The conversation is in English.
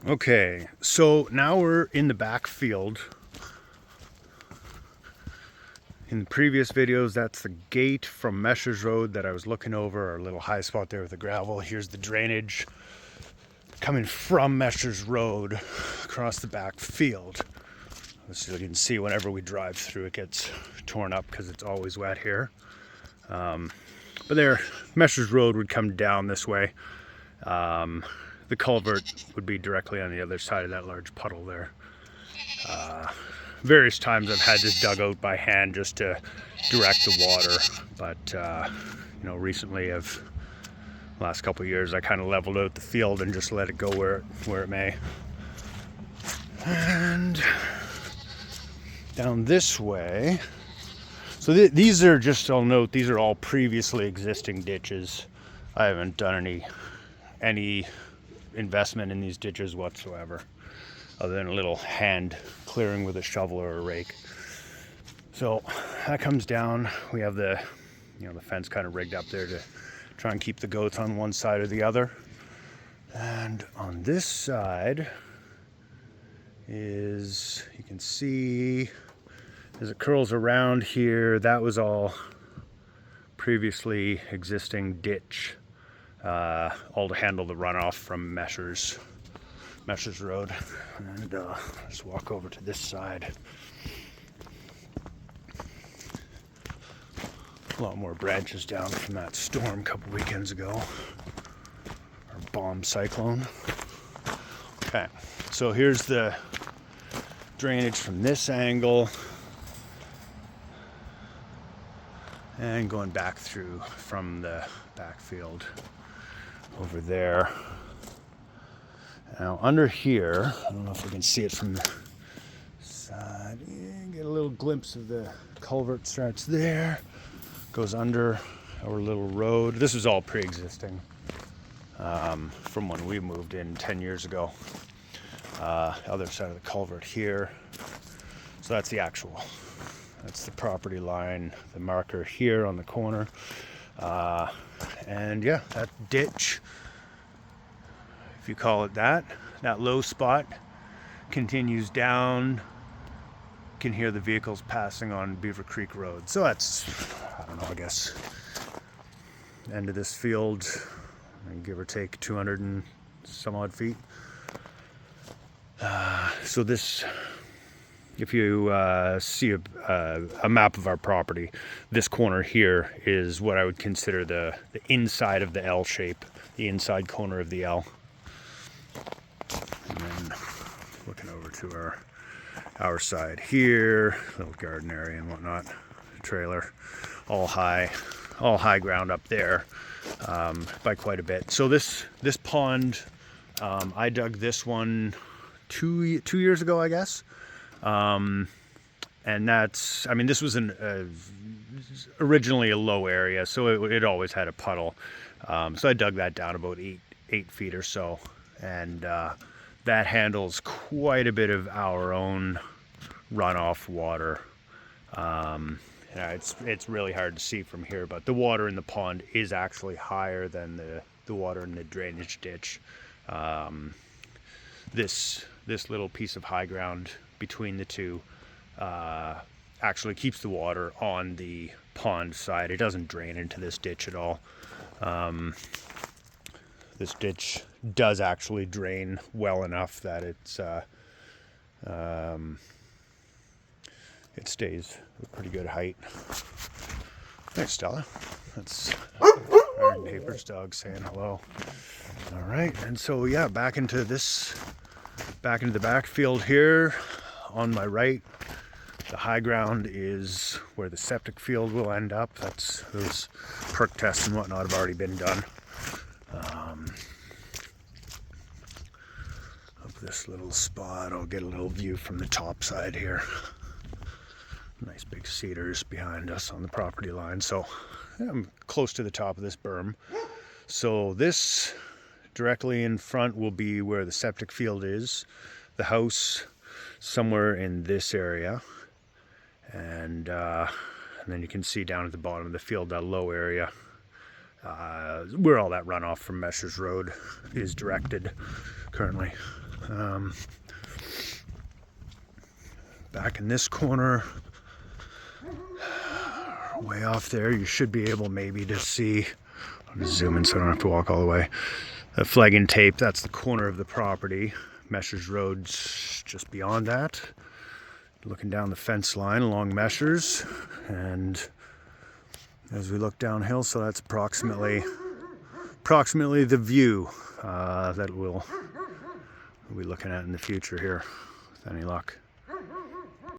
Okay, so now we're in the back field. In the previous videos, that's the gate from Meshers Road that I was looking over, our little high spot there with the gravel. Here's the drainage coming from Meshers Road across the back field. So you can see whenever we drive through, it gets torn up because it's always wet here. But there, Meshers Road would come down this way. The culvert would be directly on the other side of that large puddle there. Various times I've had this dug out by hand just to direct the water, but recently, last couple of years, I kind of leveled out the field and just let it go where it may. And down this way, so these are just, I'll note, these are all previously existing ditches. I haven't done any investment in these ditches whatsoever, other than a little hand clearing with a shovel or a rake. So that comes down. We have the fence kind of rigged up there to try and keep the goats on one side or the other. And on this side is, you can see as it curls around here, that was all previously existing ditch, all to handle the runoff from Meshers Road. And let's walk over to this side. A lot more branches down from that storm a couple weekends ago, or bomb cyclone. Okay, so here's the drainage from this angle and going back through from the backfield over there. Now under here, I don't know if we can see it from the side. Get a little glimpse of the culvert starts there, goes under our little road. This is all pre-existing from when we moved in 10 years ago. Other side of the culvert here. So that's that's the property line, the marker here on the corner. And yeah, that ditch, if you call it that low spot continues down. You can hear the vehicles passing on Beaver Creek Road. So that's, I don't know, I guess, end of this field, give or take 200 and some odd feet. So this, if you see a map of our property, this corner here is what I would consider the inside of the L shape, the inside corner of the L. And then looking over to our side here, little garden area and whatnot, trailer, all high ground up there, by quite a bit. So this pond, I dug this one two years ago, I guess. And that's, I mean, this was originally a low area, so it always had a puddle. So I dug that down about 8 feet or so, and that handles quite a bit of our own runoff water. It's really hard to see from here, but the water in the pond is actually higher than the water in the drainage ditch. This little piece of high ground between the two actually keeps the water on the pond side. It doesn't drain into this ditch at all. This ditch does actually drain well enough that it stays a pretty good height. Thanks, Stella. That's our neighbor's dog saying hello. All right, and so yeah, back into the backfield here. On my right, the high ground is where the septic field will end up. Those perk tests and whatnot have already been done. Of this little spot, I'll get a little view from the top side here. Nice big cedars behind us on the property line. So I'm close to the top of this berm. So this directly in front will be where the septic field is. The house somewhere in this area, and then you can see down at the bottom of the field, that low area, where all that runoff from Meshers Road is directed currently. Back in this corner, way off there, you should be able maybe to see. I'll just zoom in so I don't have to walk all the way. The flag and tape, that's the corner of the property. Meshers Road's just beyond that. Looking down the fence line along Meshers, and as we look downhill, so that's approximately the view that we'll be looking at in the future here, with any luck.